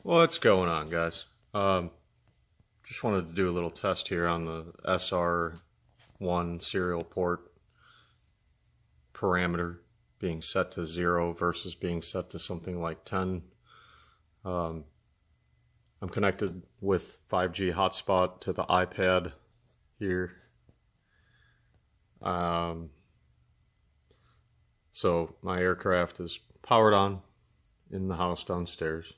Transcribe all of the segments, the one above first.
What's going on, guys? Just wanted to do a little test here on the SR1 serial port parameter being set to 0 versus being set to something like 10. I'm connected with 5G hotspot to the iPad here. So my aircraft is powered on in the house downstairs.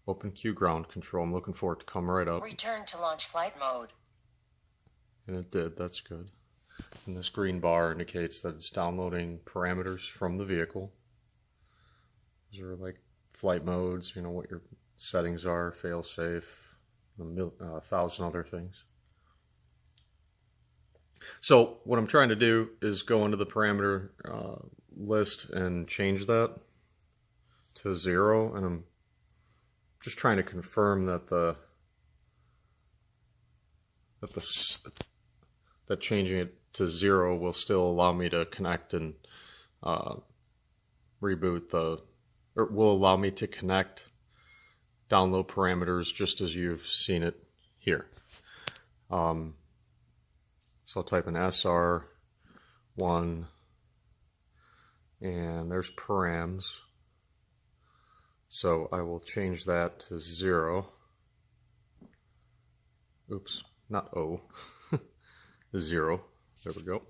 Open Q ground control. I'm looking for it to come right up. Return to launch flight mode. And it did. That's good. And this green bar indicates that it's downloading parameters from the vehicle. These are like flight modes, you know, what your settings are, fail safe, 1,000 other things. So what I'm trying to do is go into the parameter list and change that to 0, and I'm just trying to confirm that that changing it to 0 will still allow me to connect and reboot or will allow me to connect, download parameters just as you've seen it here. So I'll type in SR1 and there's params. So I will change that to 0. Oops, not O. 0. There we go.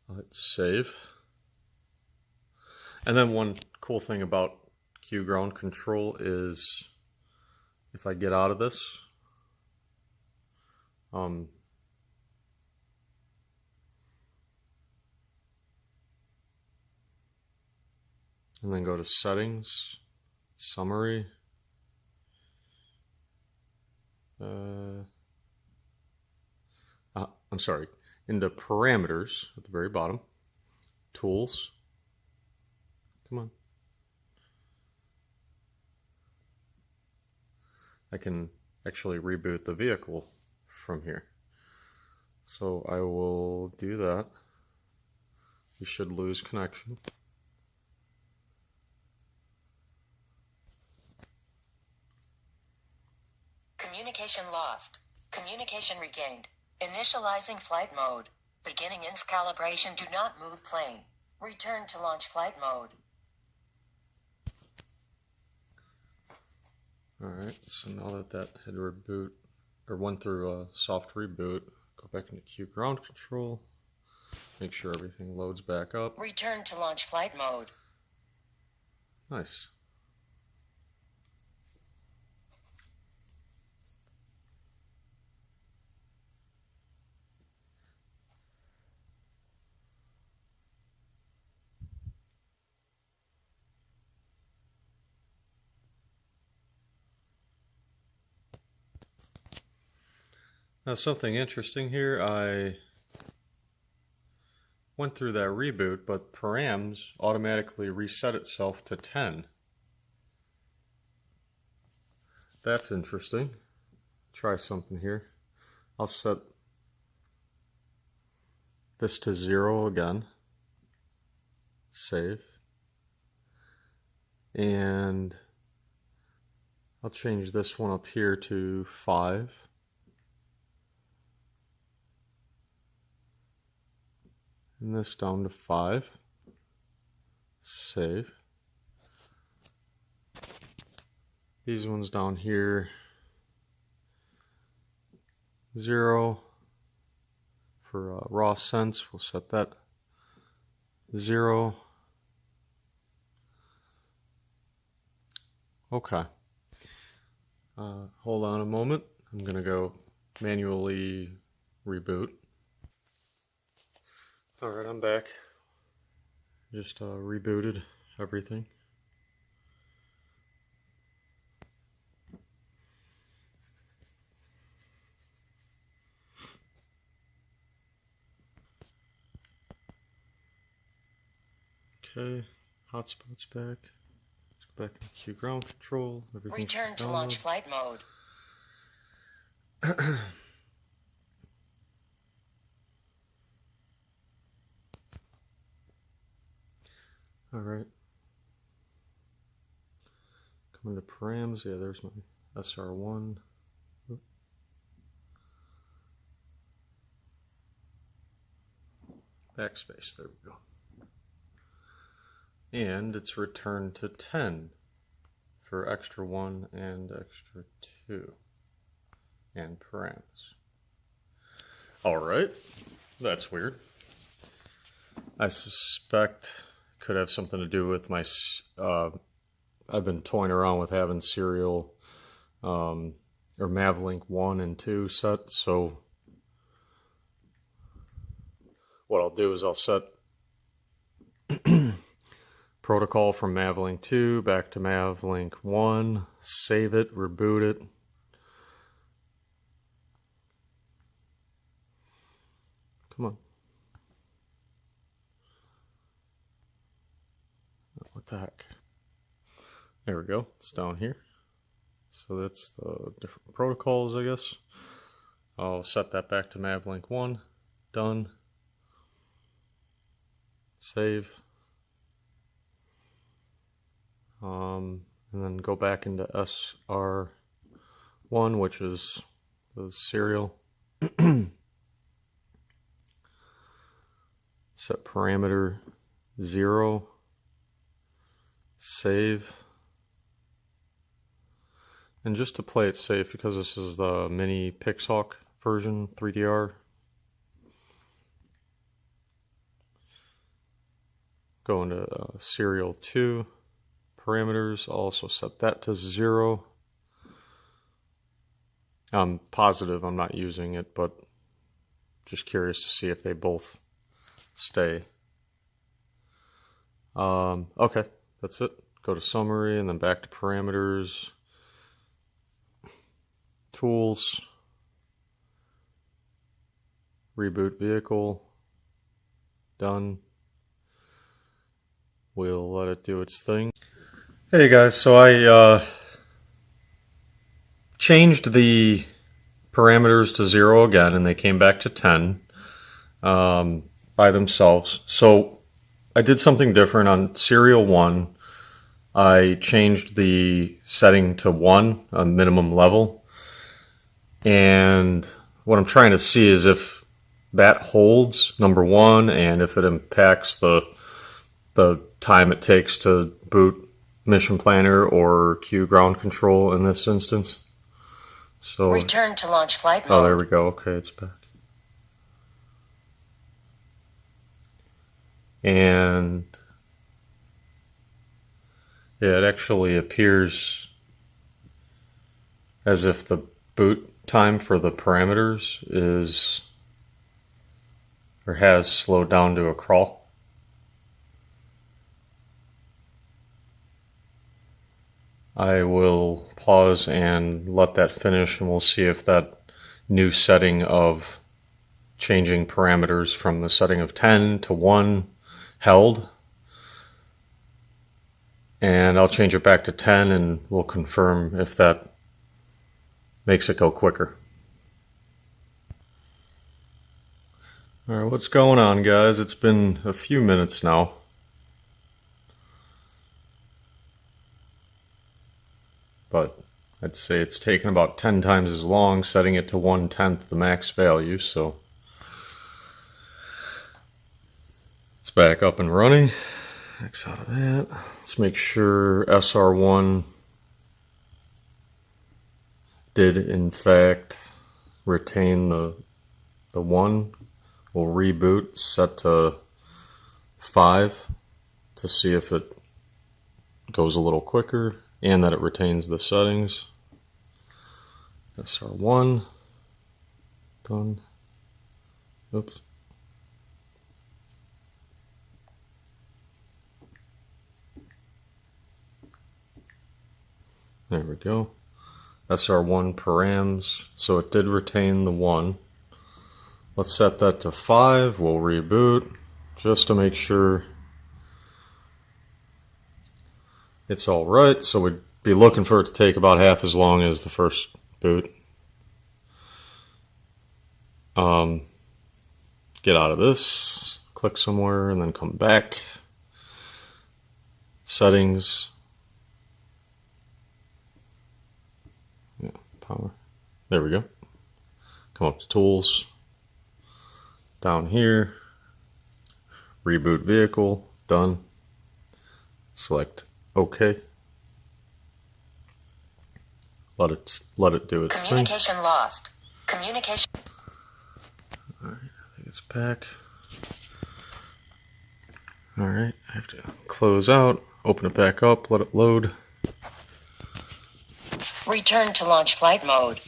Let's save. And then one cool thing about Q ground control is if I get out of this, and then go to settings, summary, I'm sorry, into parameters at the very bottom, tools, come on. I can actually reboot the vehicle from here. So I will do that. We should lose connection. Communication lost. Communication regained. Initializing flight mode. Beginning INS calibration. Do not move plane. Return to launch flight mode. Alright, so now that had reboot, or went through a soft reboot, go back into Q ground control, make sure everything loads back up. Return to launch flight mode. Nice. Now something interesting here, I went through that reboot, but params automatically reset itself to 10. That's interesting. Try something here. I'll set this to 0 again. Save. And I'll change this one up here to 5. And this down to 5. Save. These ones down here, 0. For raw sense, we'll set that 0. Okay. Hold on a moment. I'm going to go manually reboot. Alright, I'm back. Just rebooted everything. Okay, hotspot's back. Let's go back to Q ground control. Return to launch flight mode. Alright. Coming to params, yeah, there's my SR1. Backspace, there we go. And it's returned to 10 for extra 1 and extra 2 and params. Alright, that's weird. I suspect it could have something to do with my, I've been toying around with having serial or Mavlink 1 and 2 set, so what I'll do is I'll set protocol from Mavlink 2 back to Mavlink 1, save it, reboot it. Come on. What the heck? There we go. It's down here. So that's the different protocols, I guess. I'll set that back to Mavlink 1. Done. Save. And then go back into SR1, which is the serial. Set parameter 0. Save. And just to play it safe, because this is the mini Pixhawk version 3DR, go into serial 2, parameters, I'll also set that to 0. I'm positive I'm not using it, but just curious to see if they both stay. Okay, that's it. Go to summary and then back to parameters, tools, reboot vehicle, done. We'll let it do its thing. Hey guys, so I changed the parameters to 0 again, and they came back to 10 by themselves. So I did something different on serial 1. I changed the setting to 1, a minimum level. And what I'm trying to see is if that holds, number 1, and if it impacts the time it takes to boot Mission Planner or Q ground control in this instance. So return to launch flight mode. Oh, there we go. Okay, it's back. And yeah, it actually appears as if the boot time for the parameters is or has slowed down to a crawl. I will pause and let that finish, and we'll see if that new setting of changing parameters from the setting of 10 to 1 held. And I'll change it back to 10 and we'll confirm if that makes it go quicker. Alright, what's going on, guys? It's been a few minutes now. But I'd say it's taken about 10 times as long, setting it to 1/10 the max value, so it's back up and running. X out of that. Let's make sure SR1 did in fact retain the 1. We'll reboot, set to 5 to see if it goes a little quicker and that it retains the settings. SR1 done. Oops. There we go. SR1 params, so it did retain the 1. Let's set that to 5. We'll reboot just to make sure it's all right. So we'd be looking for it to take about half as long as the first boot. Get out of this, click somewhere, and then come back. Settings. Power. There we go. Come up to Tools. Down here. Reboot vehicle. Done. Select OK. Let it do its thing. Communication lost. Communication. Alright, I think it's back. Alright, I have to close out, open it back up, let it load. Return to launch flight mode.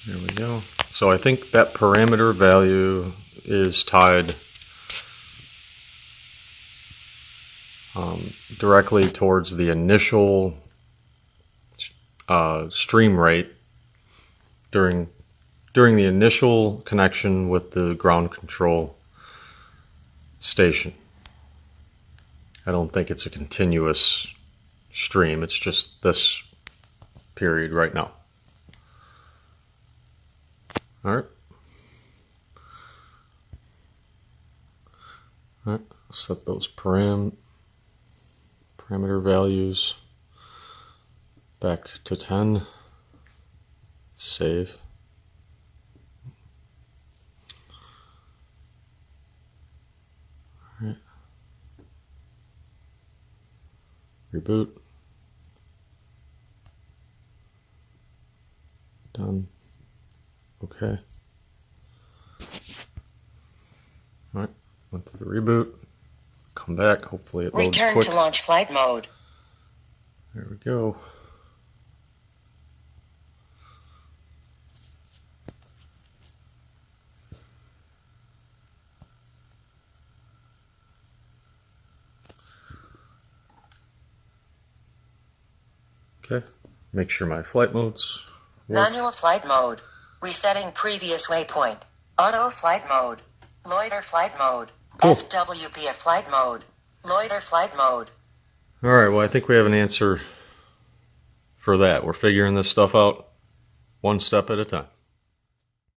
There we go. So I think that parameter value is tied directly towards the initial stream rate during the initial connection with the ground control station. I don't think it's a continuous stream. It's just this period right now. All right. All right. Set those parameter values back to 10. Save. All right. Reboot. Done. Okay. All right. Went through the reboot. Come back. Hopefully it loads Return quick. to launch flight mode. There we go. Okay. Make sure my flight modes work. Manual flight mode. Resetting previous waypoint. Auto flight mode. Loiter flight mode. Cool. FWP flight mode. Loiter flight mode. All right, well, I think we have an answer for that. We're figuring this stuff out one step at a time.